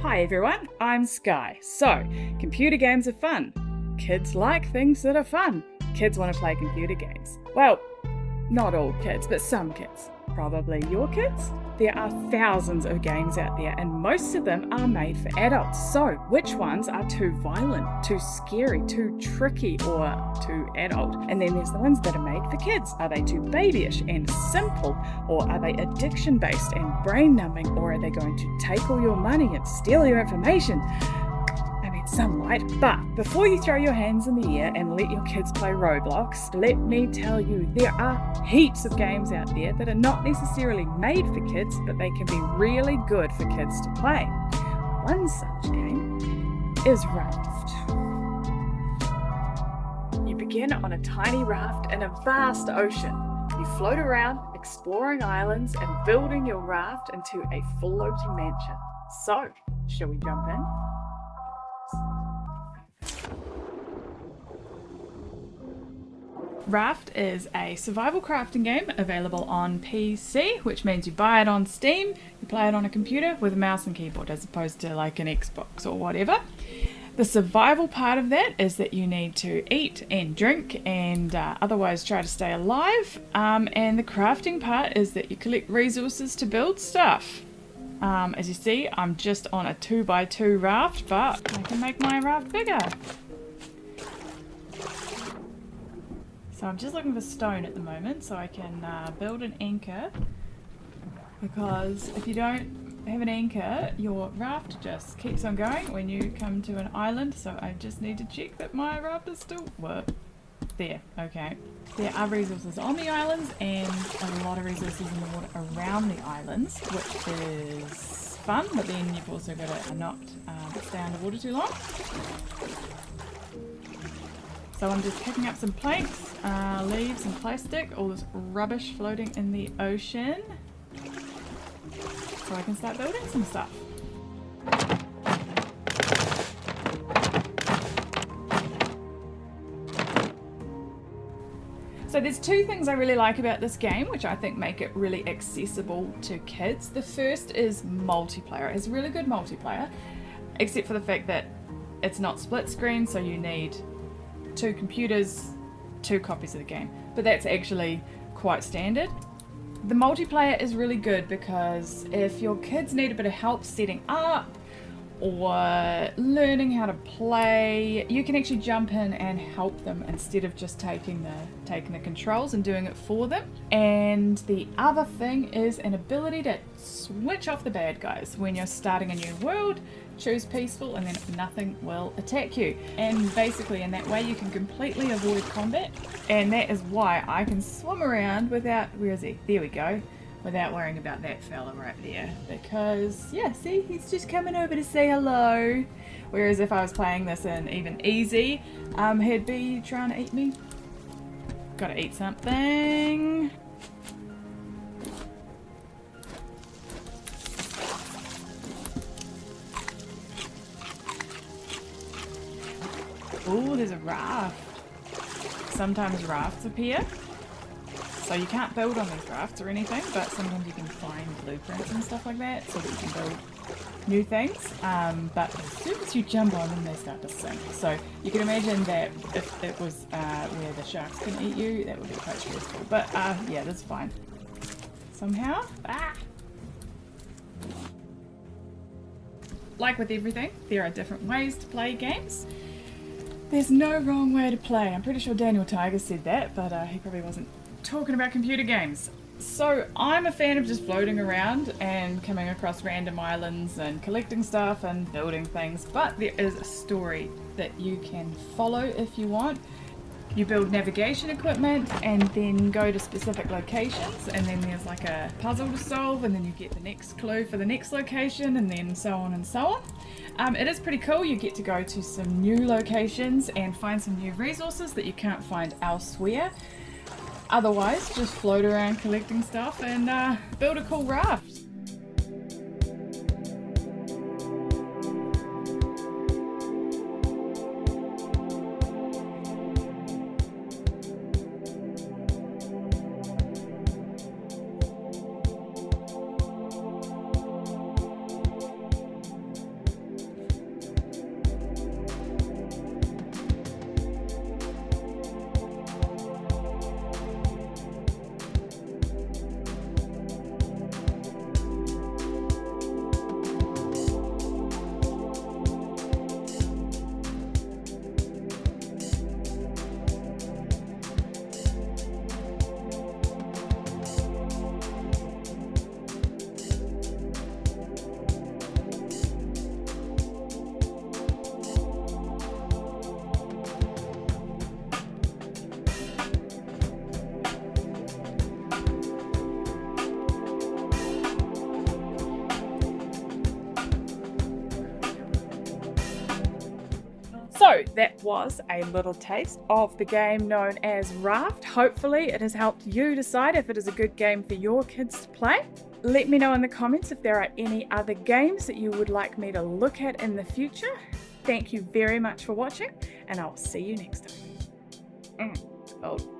Hi everyone, I'm Sky. So, computer games are fun. Kids like things that are fun. Kids want to play computer games. Well, not all kids, but some kids. Probably your kids? There are thousands of games out there and most of them are made for adults. So, which ones are too violent, too scary, too tricky, or too adult? And then there's the ones that are made for kids. Are they too babyish and simple? Or are they addiction based and brain numbing? Or are they going to take all your money and steal your information? I mean, some might, but before you throw your hands in the air and let your kids play Roblox, let me tell you, there are heaps of games out there that are not necessarily made for kids, but they can be really good for kids to play. One such game is Raft. You begin on a tiny raft in a vast ocean. You float around, exploring islands and building your raft into a floating mansion. So, shall we jump in? Raft is a survival crafting game available on PC, which means you buy it on Steam, you play it on a computer with a mouse and keyboard as opposed to like an Xbox or whatever. The survival part of that is that you need to eat and drink and otherwise try to stay alive. And the crafting part is that you collect resources to build stuff. As you see, I'm just on a 2x2 raft, but I can make my raft bigger. So I'm just looking for stone at the moment so I can build an anchor, because if you don't have an anchor, your raft just keeps on going when you come to an island. So I just need to check that my raft is still there. Okay. There are resources on the islands and a lot of resources in the water around the islands, which is fun, but then you've also got to not stay underwater too long. So I'm just picking up some planks, leaves and plastic, all this rubbish floating in the ocean, so I can start building some stuff. So there's two things I really like about this game, which I think make it really accessible to kids. The first is multiplayer. It has really good multiplayer, except for the fact that it's not split screen, so you need 2 computers, 2 copies of the game, but that's actually quite standard. The multiplayer is really good because if your kids need a bit of help setting up or learning how to play, you can actually jump in and help them instead of just taking the controls and doing it for them. And the other thing is an ability to switch off the bad guys when you're starting a new world. Choose peaceful and then nothing will attack you, and basically in that way you can completely avoid combat, and that is why I can swim around without, where is he? There we go, without worrying about that fella right there, because yeah, see, he's just coming over to say hello. Whereas if I was playing this in even easy, he'd be trying to eat me. Gotta eat something. Oh, there's a raft. Sometimes rafts appear. So you can't build on these rafts or anything, but sometimes you can find blueprints and stuff like that so that you can build new things. But as soon as you jump on them, they start to sink. So you can imagine that if it was where the sharks can eat you, that would be quite stressful. But yeah, that's fine. Somehow, like with everything, there are different ways to play games. There's no wrong way to play. I'm pretty sure Daniel Tiger said that, but he probably wasn't talking about computer games. So I'm a fan of just floating around and coming across random islands and collecting stuff and building things, but there is a story that you can follow if you want. You build navigation equipment and then go to specific locations, and then there's like a puzzle to solve, and then you get the next clue for the next location, and then so on and so on. It is pretty cool. You get to go to some new locations and find some new resources that you can't find elsewhere. Otherwise, just float around collecting stuff and build a cool raft. So that was a little taste of the game known as Raft. Hopefully it has helped you decide if it is a good game for your kids to play. Let me know in the comments if there are any other games that you would like me to look at in the future. Thank you very much for watching, and I'll see you next time. Oh.